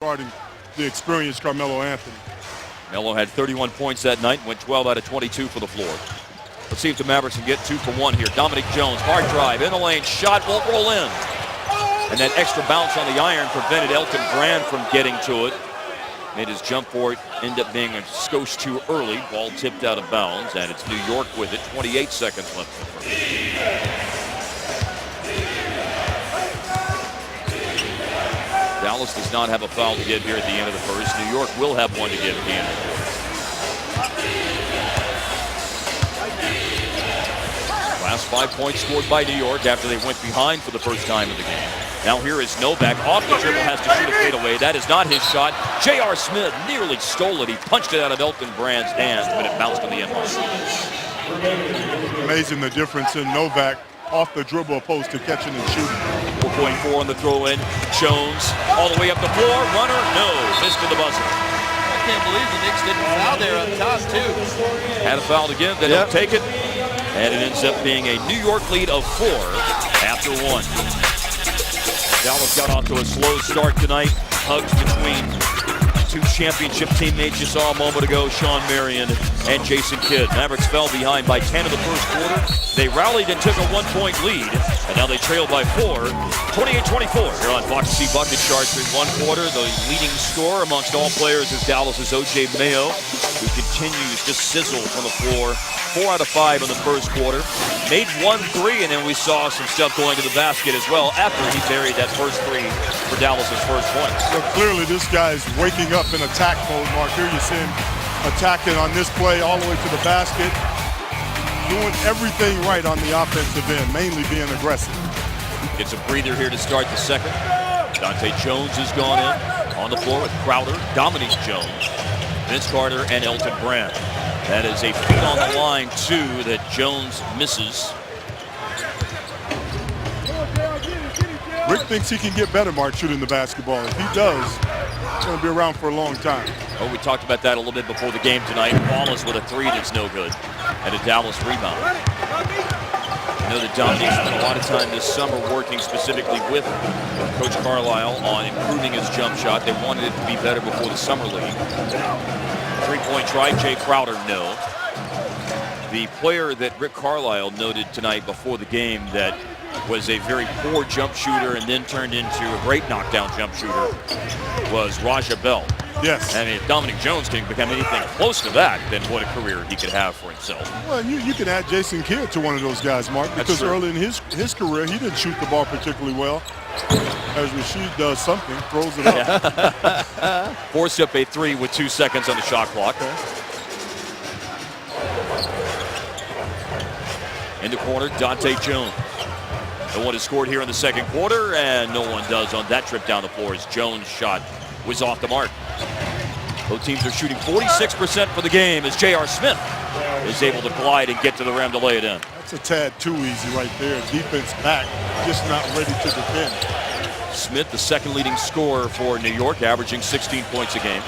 Guarding the experienced Carmelo Anthony. Melo had 31 points that night, went 12 out of 22 for the floor. Let's see if the Mavericks can get 2 for 1 here. Dominic Jones, hard drive, in the lane, shot, won't roll in. And that extra bounce on the iron prevented Elton Brand from getting to it. Made his jump for it end up being a skosh too early. Ball tipped out of bounds, and it's New York with it. 28 seconds left. Dallas does not have a foul to give here at the end of the first. New York will have one to give at the end of the first. Last 5 points scored by New York after they went behind for the first time in the game. Now here is Novak off the dribble, has to shoot a fadeaway. That is not his shot. J.R. Smith nearly stole it. He punched it out of Elton Brand's hands, but it bounced on the end line. Amazing the difference in Novak off the dribble opposed to catching and shooting. 4.4 on the throw-in. Jones all the way up the floor. Runner, no. Missed to the buzzer. I can't believe the Knicks didn't foul there up top, too. Had a foul to give. They don't take it. And it ends up being a New York lead of 4 after 1. Dallas got off to a slow start tonight. Hugs between 2 championship teammates you saw a moment ago, Sean Marion and Jason Kidd. Mavericks fell behind by 10 in the first quarter. They rallied and took a 1-point lead, and now they trail by 4, 28-24. Here on Fox C Bucket Sharks in 1 quarter. The leading scorer amongst all players is Dallas's O.J. Mayo, who continues to sizzle from the floor. 4 out of 5 in the first quarter. Made 1 3, and then we saw some stuff going to the basket as well after he buried that first 3 for Dallas's first point. So clearly this guy's waking up in attack mode, Mark. Here you see him attacking on this play all the way to the basket. Doing everything right on the offensive end, mainly being aggressive. Gets a breather here to start the second. Dante Jones has gone in on the floor with Crowder, Dominic Jones, Vince Carter, and Elton Brand. That is a feed on the line, too, that Jones misses. Rick thinks he can get better, Mark, shooting the basketball. If he does, he's going to be around for a long time. Oh, we talked about that a little bit before the game tonight. Wallace with a 3 that's no good. And a Dallas rebound. I know that Dominique spent a lot of time this summer working specifically with Coach Carlisle on improving his jump shot. They wanted it to be better before the summer league. 3-point try, Jay Crowder, no. The player that Rick Carlisle noted tonight before the game that was a very poor jump shooter and then turned into a great knockdown jump shooter was Raja Bell. Yes. I mean, if Dominic Jones can become anything close to that, then what a career he could have for himself. Well, you can add Jason Kidd to one of those guys, Mark, because early in his career, he didn't shoot the ball particularly well. As Rashid does something, throws it up. Forced up a 3 with 2 seconds on the shot clock. In the corner, Dante Jones. No one has scored here in the second quarter, and no one does on that trip down the floor as Jones' shot was off the mark. Both teams are shooting 46% for the game as J.R. Smith is able to glide and get to the rim to lay it in. That's a tad too easy right there. Defense back, just not ready to defend. Smith, the second leading scorer for New York, averaging 16 points a game.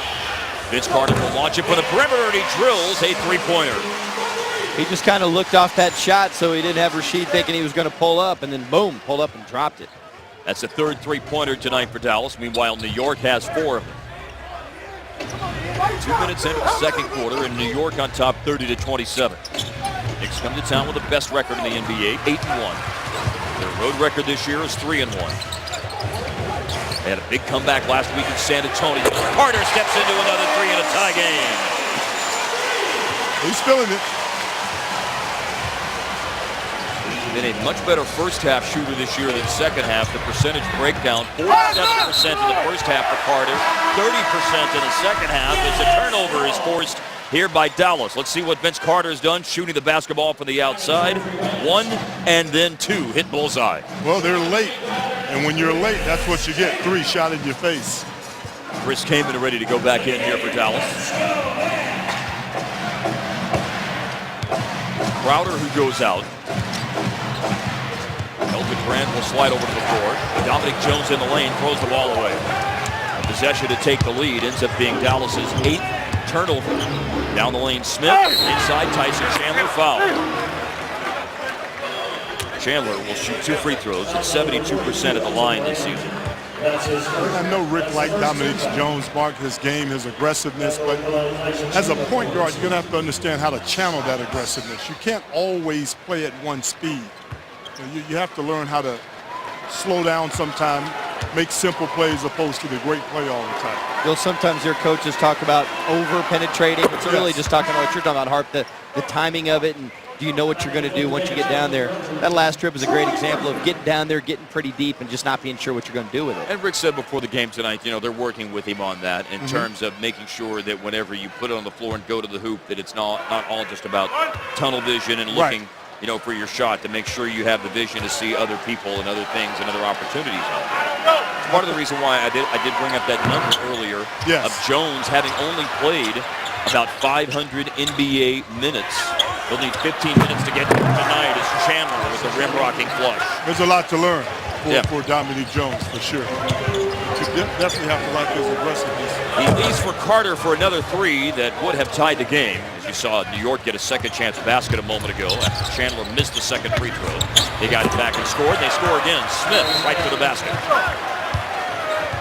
Vince Carter will launch it for the perimeter, and he drills a 3-pointer. He just kind of looked off that shot, so he didn't have Rashid thinking he was going to pull up, and then boom, pulled up and dropped it. That's the third 3-pointer tonight for Dallas. Meanwhile, New York has 4 of them. 2 minutes into the second quarter, and New York on top 30-27. Knicks come to town with the best record in the NBA, 8-1. Their road record this year is 3-1. They had a big comeback last week in San Antonio. Carter steps into another 3 in a tie game. He's feeling it. Been a much better first half shooter this year than second half. The percentage breakdown, 47% in the first half for Carter, 30% in the second half as the turnover is forced here by Dallas. Let's see what Vince Carter has done, shooting the basketball from the outside. 1 and then 2 hit bullseye. Well, they're late, and when you're late, that's what you get. 3 shot in your face. Chris Kaman ready to go back in here for Dallas. Crowder who goes out. Elton Brand will slide over to the floor. Dominic Jones in the lane, throws the ball away. A possession to take the lead ends up being Dallas's 8th turnover. Down the lane, Smith. Inside, Tyson Chandler foul. Chandler will shoot 2 free throws at 72% at the line this season. I know Rick liked Dominique Jones, Mark, his game, his aggressiveness, but as a point guard, you're going to have to understand how to channel that aggressiveness. You can't always play at one speed. You have to learn how to slow down sometime, make simple plays opposed to the great play all the time. Well, sometimes your coaches talk about over-penetrating. It's really just talking about what you're talking about, Harp, the timing of it, and do you know what you're going to do once you get down there? That last trip is a great example of getting down there, getting pretty deep, and just not being sure what you're going to do with it. And Rick said before the game tonight, you know, they're working with him on that in terms of making sure that whenever you put it on the floor and go to the hoop, that it's not all just about tunnel vision and looking, you know, for your shot, to make sure you have the vision to see other people and other things and other opportunities. Part of the reason why I did bring up that number earlier of Jones having only played about 500 NBA minutes. He'll need 15 minutes to get tonight as Chandler with the rim-rocking flush. There's a lot to learn for Dominique Jones, for sure. You definitely have to like his aggressiveness. He leaves for Carter for another three that would have tied the game. As you saw New York get a second-chance basket a moment ago after Chandler missed the second free throw. They got it back and scored. They score again. Smith right to the basket.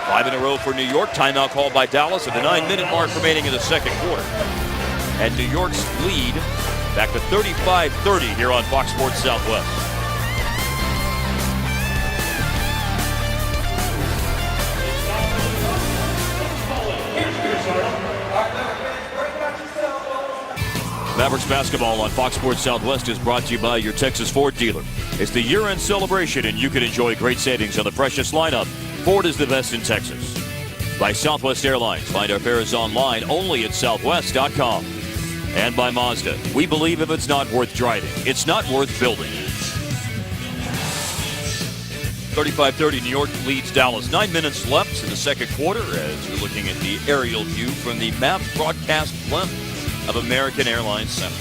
5 in a row for New York. Timeout called by Dallas at the 9-minute mark remaining in the second quarter. And New York's lead back to 35-30 here on Fox Sports Southwest. Mavericks basketball on Fox Sports Southwest is brought to you by your Texas Ford dealer. It's the year-end celebration, and you can enjoy great savings on the freshest lineup. Ford is the best in Texas. By Southwest Airlines. Find our fares online only at southwest.com. And by Mazda. We believe if it's not worth driving, it's not worth building. 35-30, New York leads Dallas. 9 minutes left in the second quarter as we're looking at the aerial view from the Mavs broadcast blimp of American Airlines Center.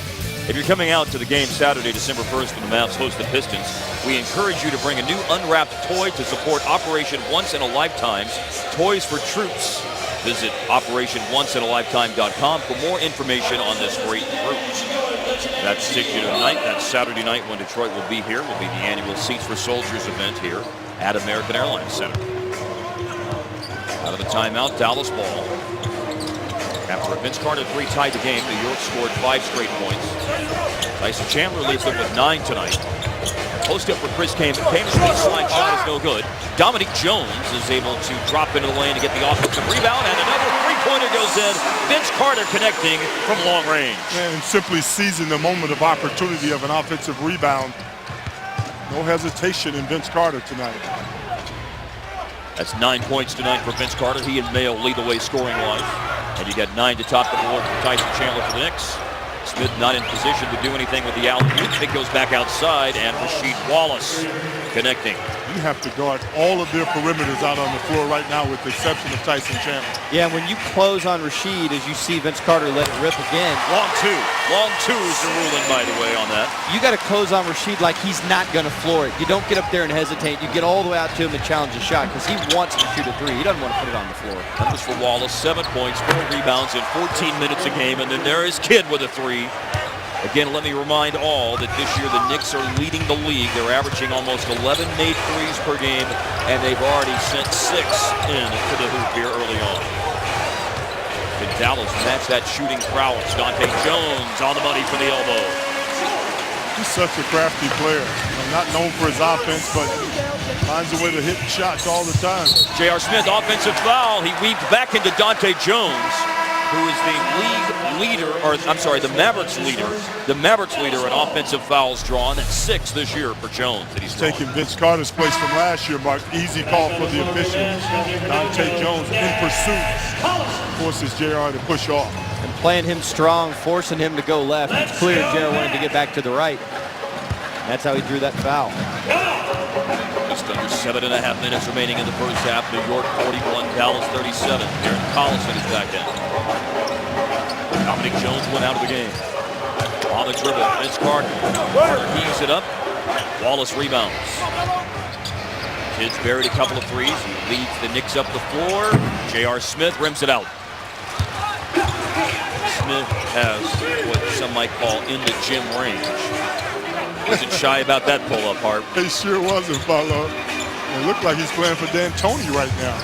If you're coming out to the game Saturday, December 1st, when the Mavs host the Pistons, we encourage you to bring a new unwrapped toy to support Operation Once in a Lifetime's Toys for Troops. Visit OperationOnceInALifetime.com for more information on this great group. That's particular night. That's Saturday night when Detroit will be here. Will be the annual Seats for Soldiers event here at American Airlines Center. Out of the timeout, Dallas ball. After a Vince Carter three tied the game, New York scored 5 straight points. Tyson Chandler leads them with 9 tonight. Post up for Chris Kaman. Kaman's baseline shot is no good. Dominique Jones is able to drop into the lane to get the offensive rebound, and another three-pointer goes in. Vince Carter connecting from long range. And simply seizing the moment of opportunity of an offensive rebound. No hesitation in Vince Carter tonight. That's 9 points tonight for Vince Carter. He and Mayo lead the way scoring-wise. And you got 9 to top the board for Tyson Chandler for the Knicks. Smith not in position to do anything with the alley-oop. It goes back outside, and Rasheed Wallace connecting. You have to guard all of their perimeters out on the floor right now with the exception of Tyson Chandler. Yeah, when you close on Rasheed, as you see Vince Carter let it rip again. Long two. Long two is the ruling, by the way, on that. You got to close on Rasheed like he's not going to floor it. You don't get up there and hesitate. You get all the way out to him and challenge a shot because he wants to shoot a three. He doesn't want to put it on the floor. Numbers for Wallace, 7 points, 4 rebounds in 14 minutes a game, and then there is Kidd with a three. Again, let me remind all that this year the Knicks are leading the league. They're averaging almost 11 made threes per game, and they've already sent 6 into the hoop here early on. Can Dallas match that shooting prowess? Dante Jones on the money for the elbow. He's such a crafty player. Not known for his offense, but finds a way to hit shots all the time. J.R. Smith, offensive foul. He weaved back into Dante Jones, who is the the Mavericks leader. The Mavericks leader in offensive fouls drawn. That's 6 this year for Jones. That he's taking Vince Carter's place from last year, Mark. Easy call for the officials. Dante Jones in pursuit forces JR to push off. And playing him strong, forcing him to go left. It's clear JR wanted to get back to the right. And that's how he drew that foul. Just under 7.5 minutes remaining in the first half. New York 41, Dallas 37. Aaron Collison is back in. Dominique Jones went out of the game. On the dribble, Vince Carter. Carter heaves it up. Wallace rebounds. Kidd's buried a couple of threes. He leads the Knicks up the floor. J.R. Smith rims it out. Smith has what some might call in the gym range. Wasn't shy about that pull-up, Harp. He sure wasn't, Paulo. It looked like he's playing for D'Antoni right now.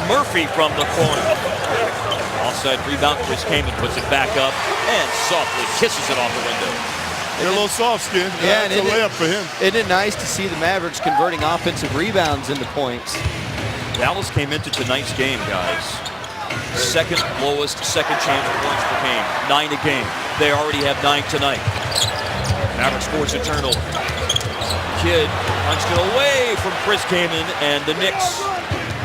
Murphy from the corner. Offside rebound. Chris Kaman puts it back up and softly kisses it off the window. They're a little soft skin. Yeah, it's a layup for him. Isn't it nice to see the Mavericks converting offensive rebounds into points? Dallas came into tonight's game, guys. Second lowest second chance points per game. 9 a game. They already have 9 tonight. Mavericks force a turnover. Kidd punched it away from Chris Kaman, and the Knicks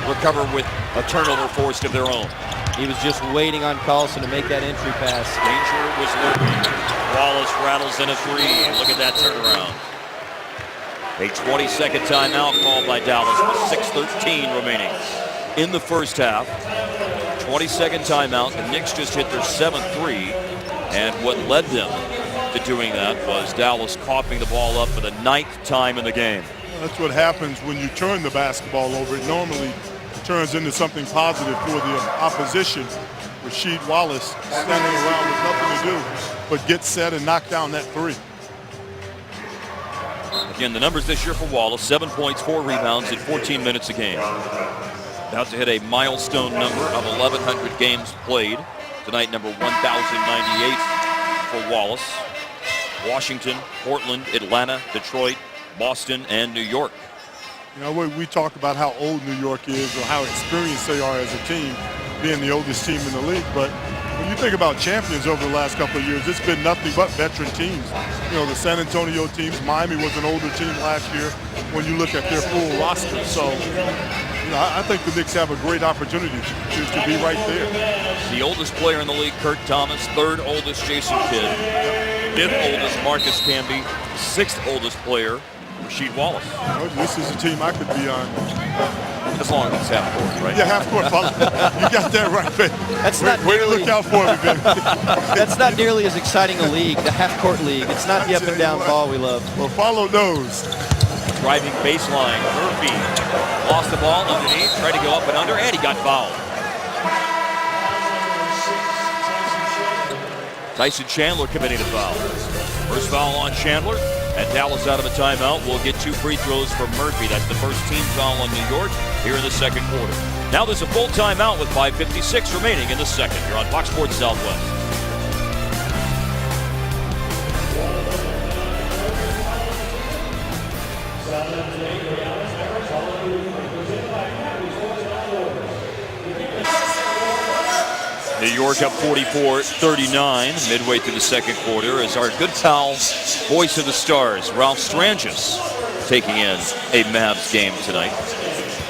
recover with a turnover forced of their own. He was just waiting on Carlson to make that entry pass. Danger was lurking. Wallace rattles in a 3. Look at that turnaround. A 20-second timeout called by Dallas with 6:13 remaining in the first half. 20-second timeout. The Knicks just hit their 7th 3, and what led them to doing that was Dallas coughing the ball up for the 9th time in the game. That's what happens when you turn the basketball over. It normally turns into something positive for the opposition. Rasheed Wallace standing around with nothing to do but get set and knock down that 3. Again, the numbers this year for Wallace: 7 points, 4 rebounds in 14 minutes a game. About to hit a milestone number of 1,100 games played. Tonight, number 1,098 for Wallace. Washington, Portland, Atlanta, Detroit, Boston, and New York. You know, we talk about how old New York is or how experienced they are as a team, being the oldest team in the league. But when you think about champions over the last couple of years, it's been nothing but veteran teams. You know, the San Antonio teams, Miami was an older team last year when you look at their full roster. So, you know, I think the Knicks have a great opportunity to be right there. The oldest player in the league, Kurt Thomas. 3rd oldest, Jason Kidd. 5th oldest, Marcus Camby. 6th oldest player, Rasheed Wallace. You know, this is a team I could be on. As long as it's half court, right? Yeah, half court. You got that right, baby. That's not way to nearly, look out for me, baby. That's not nearly as exciting a league, the half-court league. It's not the up-and-down ball we love. Well, follow those. Driving baseline. Murphy lost the ball underneath, tried to go up and under, and he got fouled. Tyson Chandler committing a foul. First foul on Chandler, and Dallas out of a timeout. Will get 2 free throws from Murphy. That's the first team foul on New York here in the second quarter. Now there's a full timeout with 5:56 remaining in the second. You're on Fox Sports Southwest. New York up 44-39 midway through the second quarter as our good pal, voice of the Stars, Ralph Strangis, taking in a Mavs game tonight.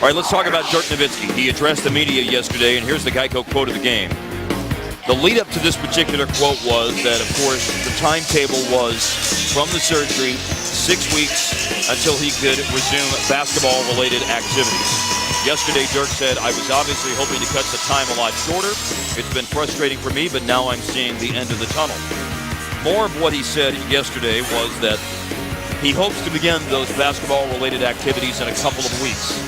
All right, let's talk about Dirk Nowitzki. He addressed the media yesterday, and here's the Geico quote of the game. The lead up to this particular quote was that, of course, the timetable was from the surgery 6 weeks until he could resume basketball-related activities. Yesterday, Dirk said, I was obviously hoping to cut the time a lot shorter. It's been frustrating for me, but now I'm seeing the end of the tunnel. More of what he said yesterday was that he hopes to begin those basketball-related activities in a couple of weeks.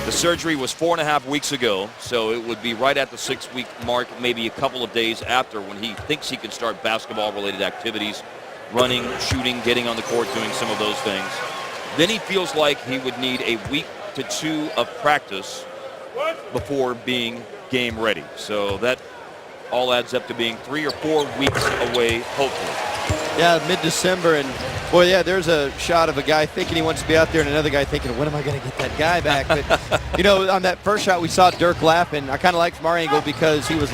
The surgery was 4.5 weeks ago, so it would be right at the 6-week mark, maybe a couple of days after, when he thinks he can start basketball-related activities, running, shooting, getting on the court, doing some of those things. Then he feels like he would need a week to 2 of practice before being game ready. So that all adds up to being 3 or 4 weeks away, hopefully. Yeah, mid-December, and boy, yeah, there's a shot of a guy thinking he wants to be out there and another guy thinking, when am I going to get that guy back? But, you know, on that first shot, we saw Dirk laughing. I kind of liked from our angle because he was